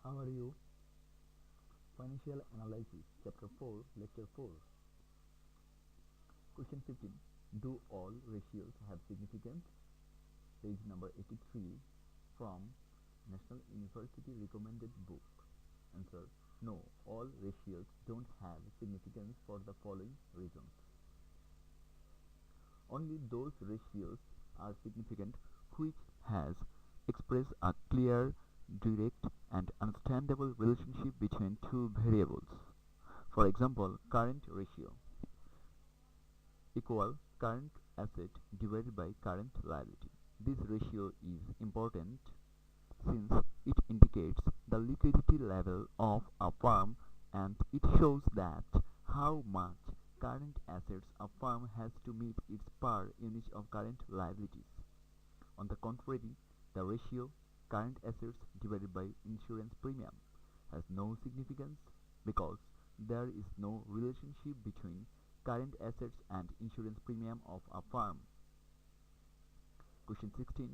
How are you? Financial Analysis, Chapter 4, Lecture 4. Question 15. Do all ratios have significance? Page number 83 from National University Recommended Book. Answer. No, all ratios don't have significance for the following reasons. Only those ratios are significant which has expressed a clear, direct and understandable relationship between two variables. For example, current ratio equal current asset divided by current liability. This ratio is important since it indicates the liquidity level of a firm and it shows that how much current assets a firm has to meet its per unit of current liabilities. On the contrary, the ratio current assets divided by insurance premium has no significance because there is no relationship between current assets and insurance premium of a firm. Question 16.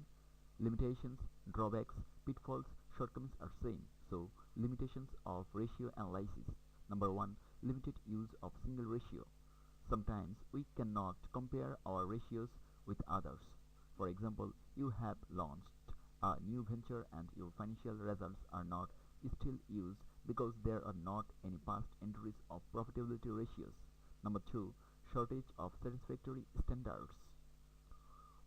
Limitations, drawbacks, pitfalls, shortcomings are same. So, limitations of ratio analysis. Number 1. Limited use of single ratio. Sometimes we cannot compare our ratios with others. For example, you have launched a new venture and your financial results are not still used because there are not any past entries of profitability ratios. Number 2. Shortage of satisfactory standards.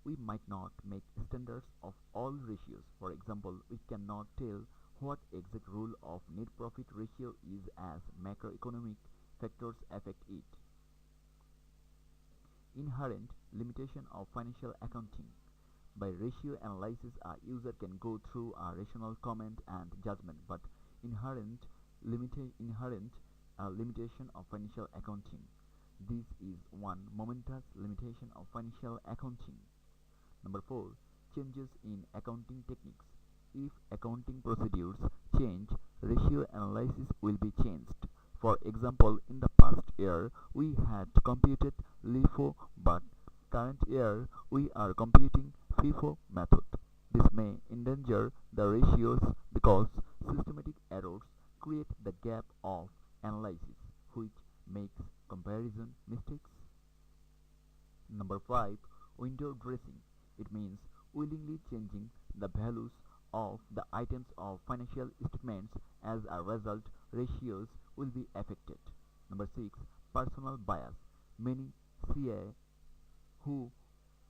We might not make standards of all ratios. For example, we cannot tell what exact rule of net profit ratio is as macroeconomic factors affect it. Inherent limitation of financial accounting. By ratio analysis, a user can go through a rational comment and judgment, but inherent limitation of financial accounting. This is one momentous limitation of financial accounting. Number 4. Changes in accounting techniques. If accounting procedures change, ratio analysis will be changed. For example, in the past year, we had computed LIFO, but current year, we are computing FIFO method. This may endanger the ratios because systematic errors create the gap of analysis, which makes comparison mistakes. Number 5. Window dressing. It means willingly changing the values of the items of financial statements. As a result, ratios will be affected. Number 6. Personal bias. Many CA who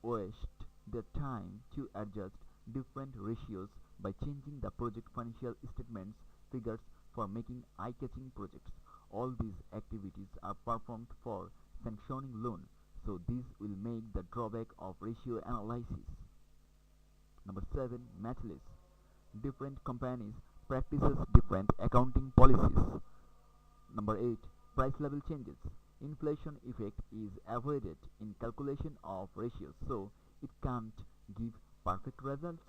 waste their time to adjust different ratios by changing the project financial statements figures for making eye-catching projects. All these activities are performed for sanctioning loan, so this will make the drawback of ratio analysis. Number 7. Matchless. Different companies practices different accounting policies. Number 8. Price level changes. Inflation effect is avoided in calculation of ratios, so it can't give perfect results.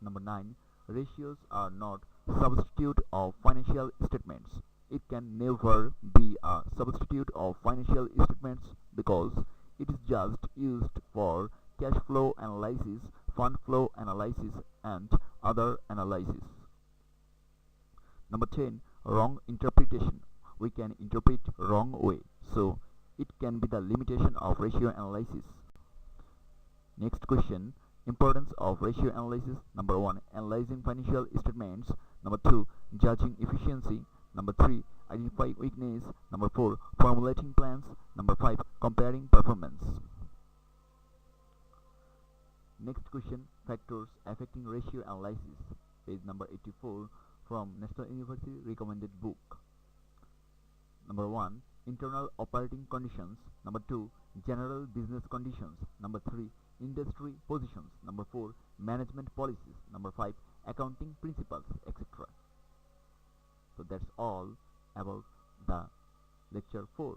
Number 9. Ratios are not substitute of financial statements. It can never be a substitute of financial statements because it is just used for cash flow analysis, fund flow analysis, and other analysis. Number 10. Wrong interpretation. We can interpret wrong way, so it can be the limitation of ratio analysis. Next question. Importance of ratio analysis. Number 1. Analyzing financial statements. Number 2. Judging efficiency. Number 3. Identifying weakness. Number 4. Formulating plans. Number 5. Comparing performance. Next question. Factors affecting ratio analysis. Page number 84 from National University Recommended Book. Number 1. Internal operating conditions. Number 2. General business conditions. Number 3. Industry positions. Number 4. Management policies. Number 5. Accounting principles, etc. So that's all about the lecture 4.